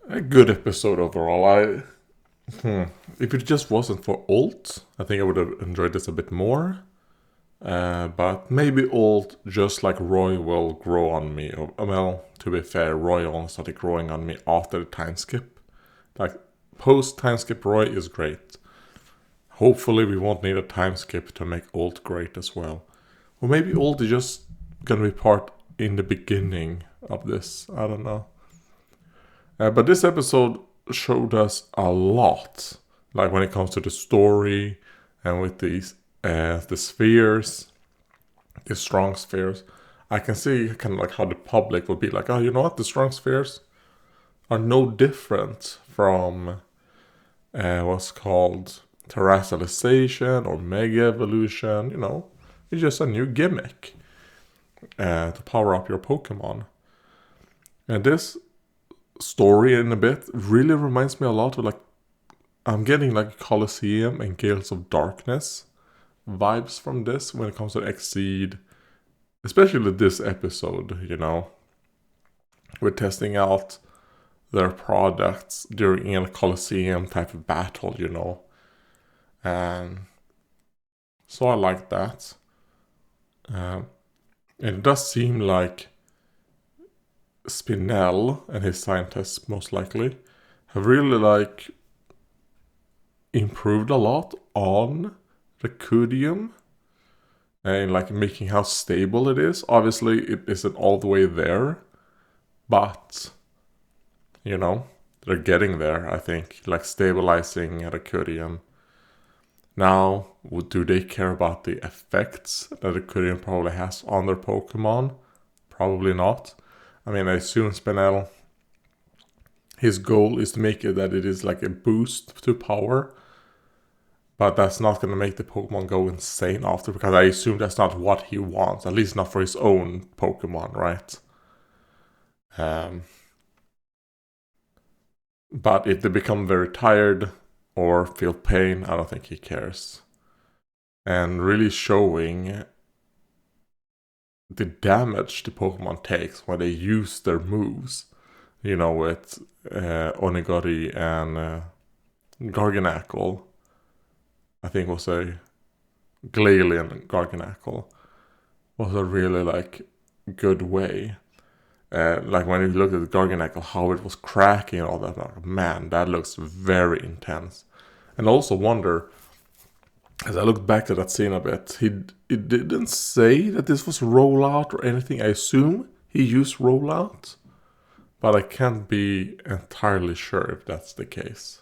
A good episode overall. If it just wasn't for Alt, I think I would have enjoyed this a bit more. But maybe Alt, just like Roy, will grow on me. Well, to be fair, Roy only started growing on me after the time skip. Like, post time skip Roy is great. Hopefully, we won't need a time skip to make Alt great as well. Or maybe Alt is just gonna be part in the beginning of this. I don't know. But this episode showed us a lot, like when it comes to the story and with these the spheres, the strong spheres. I can see kind of like how the public would be like, oh, you know what? The strong spheres are no different from what's called terrestrialization or mega evolution. It's just a new gimmick to power up your Pokemon. And this story in a bit really reminds me a lot of like I'm getting like Colosseum and Gales of Darkness vibes from this when it comes to Exceed, especially this episode. We're testing out their products during a Colosseum type of battle. And so I like that. And it does seem like Spinell and his scientists most likely have really like improved a lot on Recudium and like making how stable it is. Obviously it isn't all the way there, but they're getting there, I think, like stabilizing Recudium. Now, do they care about the effects that Recudium probably has on their Pokemon? Probably not. I mean, I assume Spinel, his goal is to make it that it is like a boost to power. But that's not going to make the Pokemon go insane after, because I assume that's not what he wants. At least not for his own Pokemon, right? But if they become very tired or feel pain, I don't think he cares. And really showing the damage the Pokemon takes when they use their moves. With Onigiri and Garganacl. I think was a Glalie Garganacl. Was a really like good way. Like when you look at Garganacl, how it was cracking and all that. Like, man, that looks very intense. And I also wonder, as I looked back to that scene a bit, it didn't say that this was rollout or anything. I assume he used rollout, but I can't be entirely sure if that's the case.